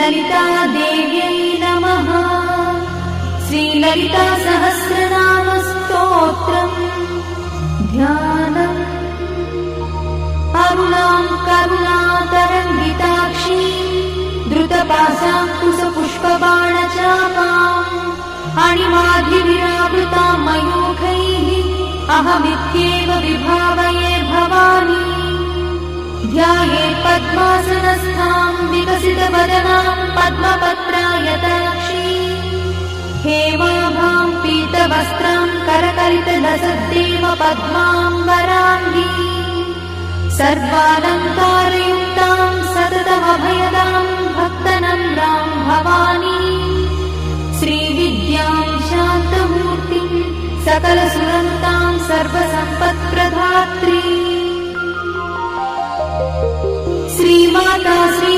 श्रीललितादेव्यै नमः। श्रीललितासहस्रनामस्तोत्रम् ध्यानम्। अरुणां करुणातरङ्गिताक्षीं द्रुतपाशाङ्कुशपुष्पबाणचापाम् अणिमाधिविरावृतां मयूखैः अहमित्येव विभावये भवानी। ध्यायेत् पद्मासनस्थां विकसितवदनां पद्मपत्रायताक्षीं हेमाभां पीतवस्त्रां करकलितलसद्देव पद्माम्बराङ्गी सर्वालङ्कारयुक्तां सततमभयदां भक्तनम्रां भवानी। श्रीविद्यां शान्तमूर्तिं सकलसुरनुतां सर्वसम्पत्प्रदात्री श्रीमाता श्री